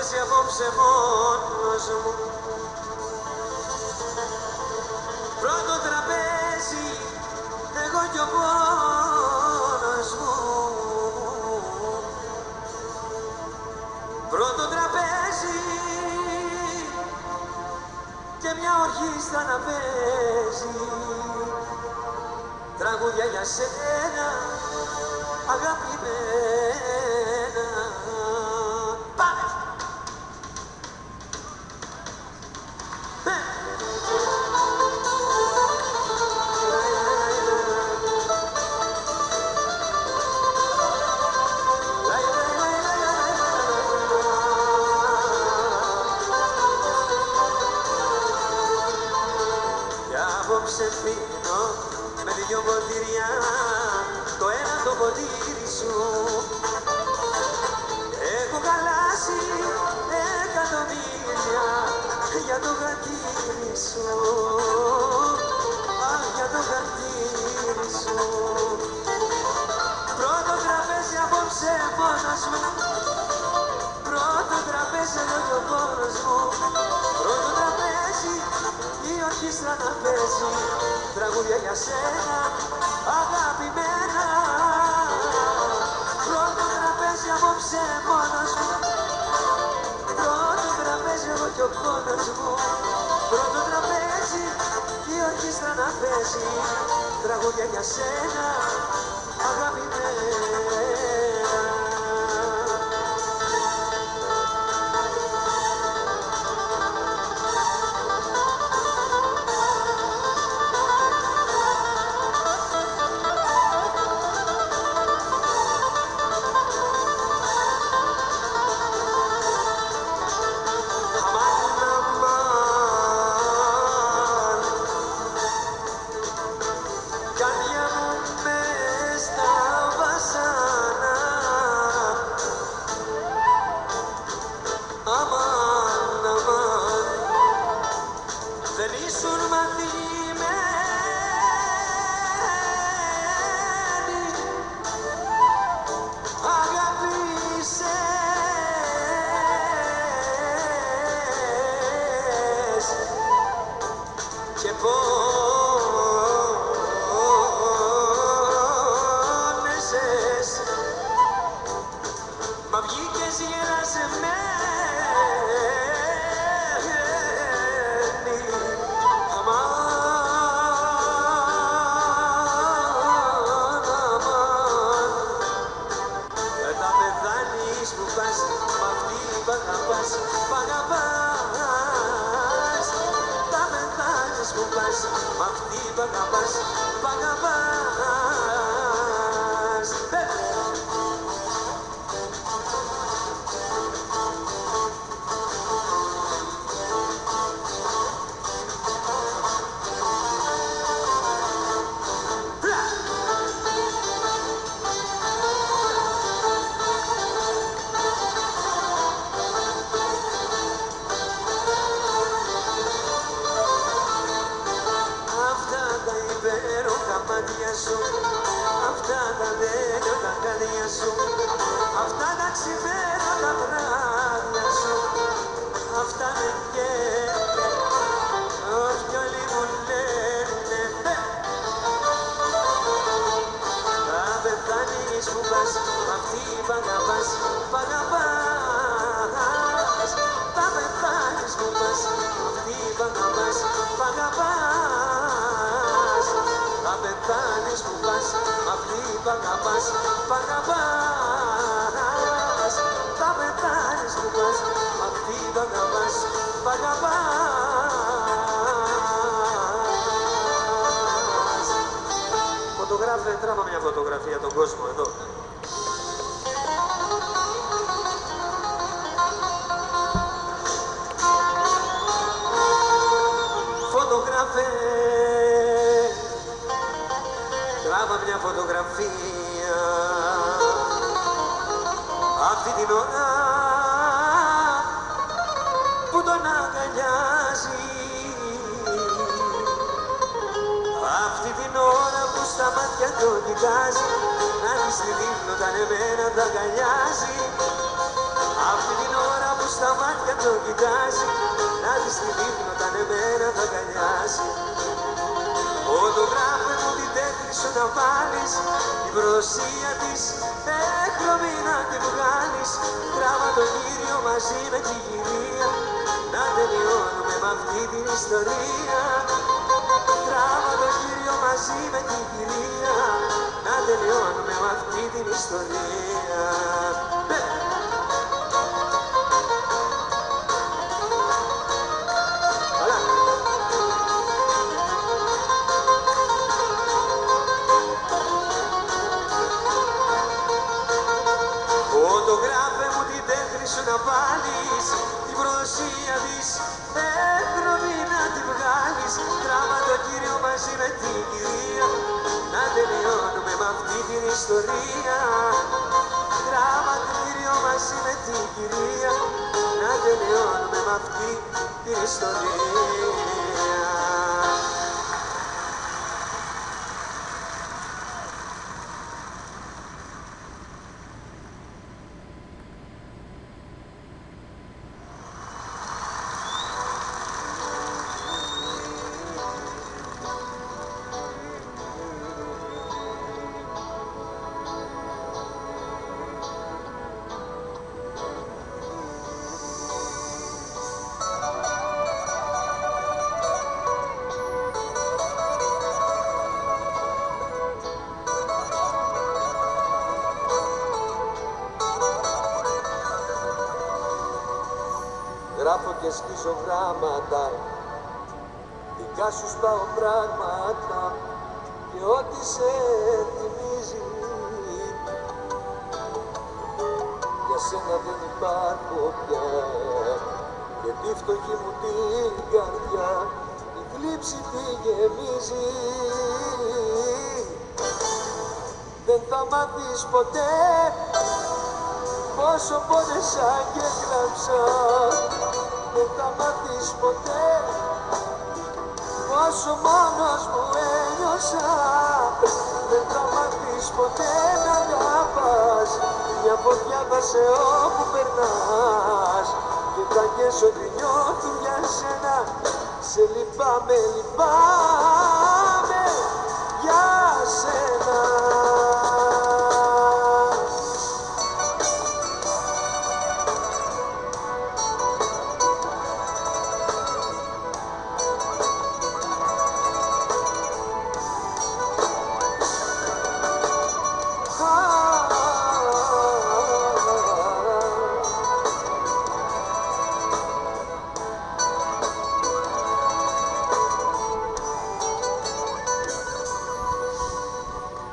τραπέζι απόψε μόνος μου. Πρώτο τραπέζι, εγώ κι ο πόνος μου. Πρώτο τραπέζι και μια ορχήστρα να παίζει τραγούδια για σένα, αγαπημένα. Πάμε! Απόψε πίνω με δυο ποτήρια, το ένα το ποτήρι σου. Έχω χαλάσει εκατομμύρια για το χατήρι σου. Αχ, για το χατήρι σου. Πρώτο τραπέζι απόψε μόνος μου. Πρώτο τραπέζι εδώ κι ο πόνος μου. Πρώτο τραπέζι η ορχήστρα να παίζει τραγούδια για σένα, αγαπημένα. Πρώτο τραπέζι απόψε μόνος μου. Πρώτο τραπέζι εγώ κι ο πόνος μου. Πρώτο τραπέζι η ορχήστρα να παίζει τραγούδια για σένα, αγαπημένα. Αμάν, αμάν, δεν ήσουν μαθημένοι, αγάπησες και πόνεσες, μα βγήκες γελασμένοι. Π' αγαπάς, τα μετάνεις που πας, μ' αυτή π' αγαπάς, π' αγαπάς. Μάτια σου, αυτά τα τέλειωτα καρδιά σου, αυτά τα ξημέρωτα βράδια σου, αυτά με καίνε, όχι όλοι μου λένε. Θα πεθάνεις που πας, μ' αυτή π' αγαπάς, π' αγαπάς. Θα πεθάνεις που πας, μ' αυτή π' αγαπάς, π' αγαπάς. Θα πεθάνεις που πας, μ' αυτή π' αγαπάς, π' αγαπάς. Θα πεθάνεις που πας, μ' αυτή π' αγαπάς, π' αγαπάς. Φωτογράφε, τράβα μια φωτογραφία τον κόσμο εδώ. Φωτογράφε, τράβα μια φωτογραφία αυτή την ώρα που τον αγκαλιάζει, αυτή την ώρα που στα μάτια του κοιτάζει, να δεις τι δείχνω τα εμένα τα αγκαλιάζει, αυτή την ώρα που στα μάτια το κοιτάζει, να της τη δείχνω όταν εμένα θα αγκαλιάσει. Φωτογράφε μου την τέχνη σου να βάλεις, την προδοσία της έχρωμη να τη βγάλεις. Τράβα το κύριο μαζί με τη γυρία, να τελειώνουμε με αυτή την ιστορία. Τράβα το κύριο μαζί με τη γυρία, να τελειώνουμε με αυτή την ιστορία. Φωτογράφε μου την τέχνη σου να βάλεις, την προδοσία της έχρωμη να τη βγάλεις. Τράβα το κύριο μαζί με την κυρία, να τελειώνουμε με αυτή την ιστορία. Τράβα το κύριο μαζί με την κυρία, να τελειώνουμε με αυτή την ιστορία. Γράφω και σκίζω γράμματα, δικά σου σπάω πράγματα και ό,τι σε θυμίζει. Για σένα δεν υπάρχω πια και τη φτωχή μου την καρδιά η θλίψη τη γεμίζει. Δεν θα μάθεις ποτέ πόσο πόνεσα και κλάψα. Δεν θα μάθεις ποτέ πόσο μόνος μου ένιωσα. Δεν θα μάθεις ποτέ να αγαπάς, μια φωτιά θα σε όπου περνάς. Και θα καις ό,τι νιώθω για σένα, σε λυπάμαι, λυπάμαι για σένα.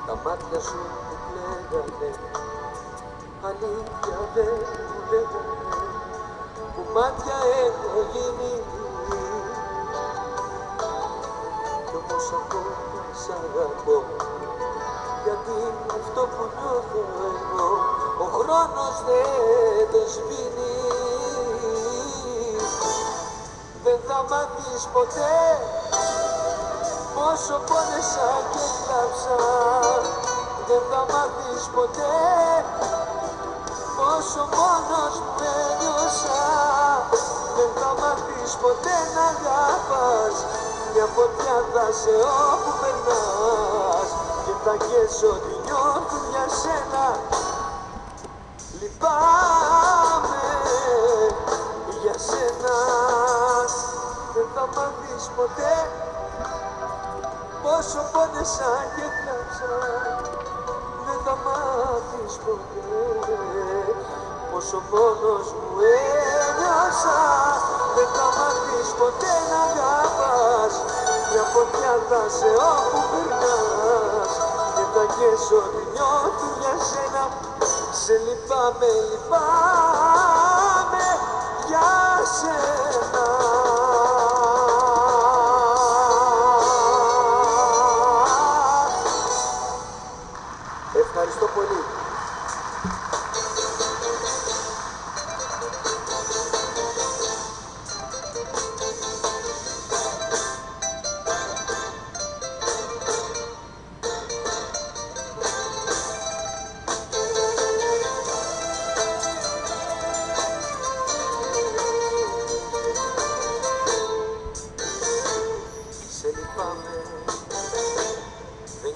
Τα μάτια σου που κλαίγανε, αλήθεια δεν μου λέγανε, που μάτια έχω γίνει. Κι όμως ακόμα σ' αγαπώ, γιατί αυτό που νιώθω εγώ ο χρόνος δεν το σβήνει. Δεν θα μάθεις ποτέ πόσο πόνεσα και κλάψα. Δεν θα μάθεις ποτέ πόσο μόνος μου ένιωσα. Δεν θα μάθεις ποτέ να αγαπάς, μια φωτιά θα σε όπου περνάς. Και θα καις ό,τι νιώθω για σένα, λυπάμαι για σένα. Δεν θα μάθεις ποτέ πόσο πόνεσα και κλάψα. Δεν θα μάθεις ποτέ πόσο μόνος μου ένιωσα. Δεν θα μάθεις ποτέ να αγαπάς, μια φωτιά θα σε όπου περνάς. Και θα καις ό,τι νιώθω για σένα, σε λυπάμαι, λυπάμαι για σένα. Ευχαριστώ πολύ.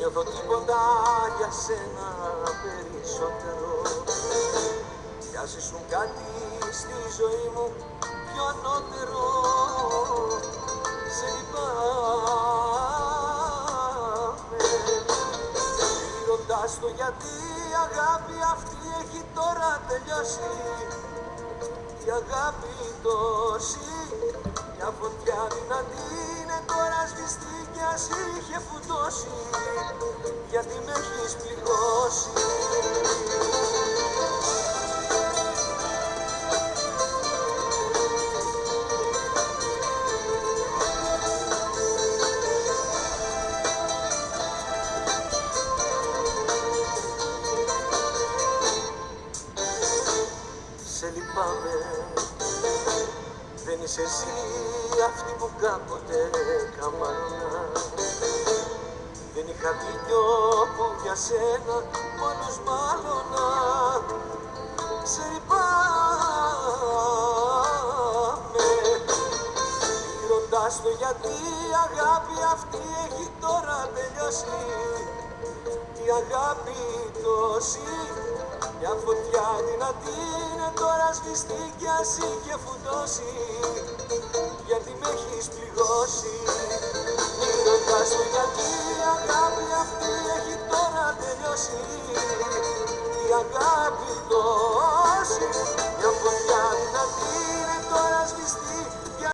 νιώθω τίποτα για σένα περισσότερο. Κι ας ήσουν κάτι στη ζωή μου πιο ανώτερο, σε λυπάμαι. Μη ρωτάς το γιατί η αγάπη αυτή έχει τώρα τελειώσει. Η αγάπη τόση, μια φωτιά δυνατή είναι τώρα σβηστή κι ας είχε φουντώσει, γιατί με έχεις πληγώσει. Σε λυπάμαι, δεν είσαι εσύ αυτή που κάποτε καμάρωνα. Δεν είχα δίκιο που για σένα μόνος μάλωνα. Σε λυπάμαι, μη ρωτάς το γιατί η αγάπη αυτή έχει τώρα τελειώσει. Η αγάπη τόση, μια φωτιά δυνατή είναι τώρα σβηστή κι ας είχε φουντώσει, γιατί με έχεις πληγώσει. Μη ρωτάς το γιατί η αγάπη αυτή έχει τώρα τελειώσει. Η αγάπη